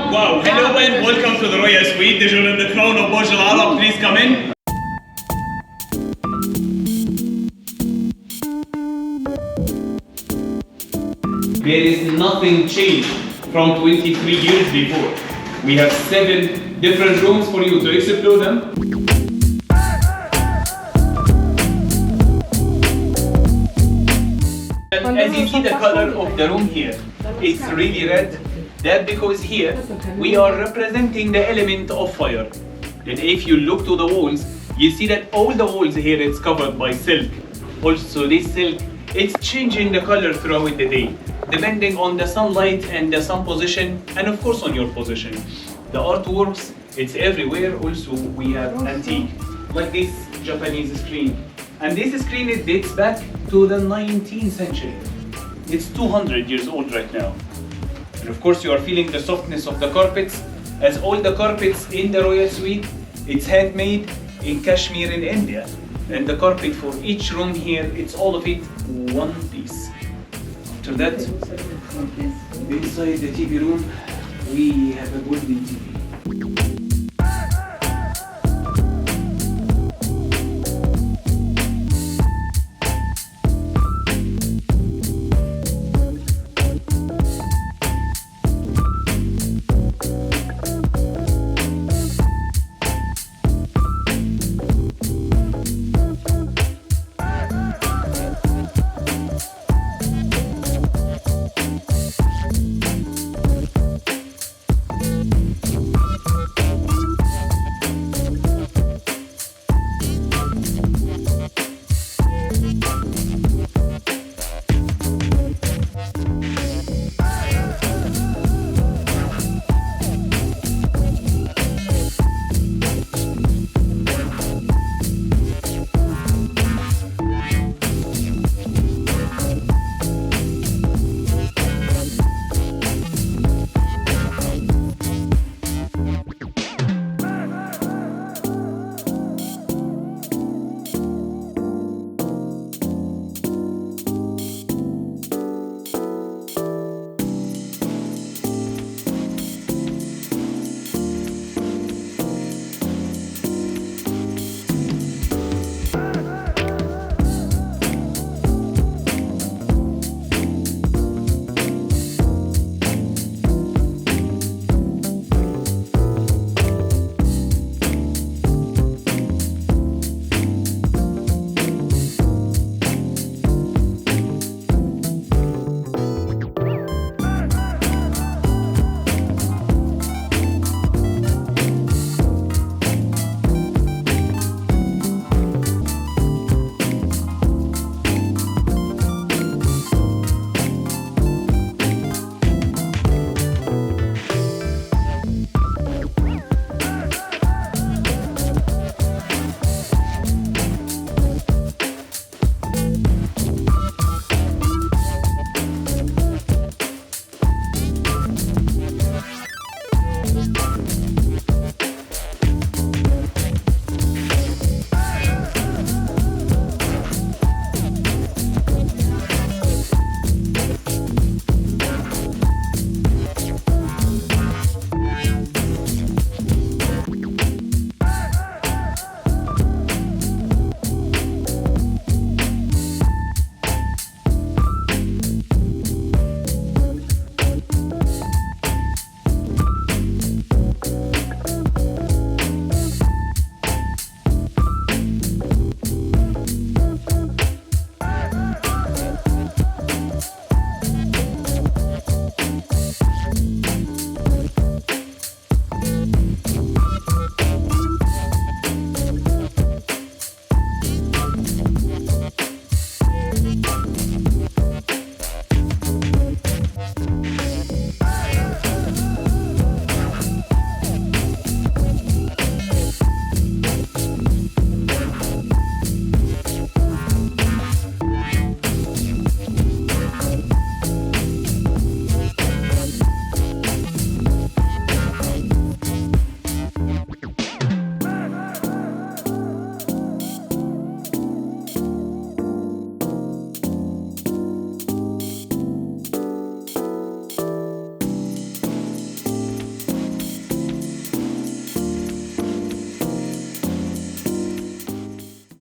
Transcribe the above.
Wow, hello and welcome to the Royal Suite. This is the crown of Burj Al Arab. Please come in. There is nothing changed from 23 years before. We have 7 different rooms for you to explore them. As you see the color of the room here, it's really red. That's because here we are representing the element of fire. And if you look to the walls, you see that all the walls here it's covered by silk. Also this silk, it's changing the color throughout the day, depending on the sunlight and the sun position, and of course on your position. The artworks, it's everywhere. Also we have antique, like this Japanese screen. And this screen, it dates back to the 19th century. It's 200 years old right now. And of course you are feeling the softness of the carpets, as all the carpets in the Royal Suite, it's handmade in Kashmir in India. And the carpet for each room here, it's all of it one piece. After that, inside the TV room, we have a golden TV.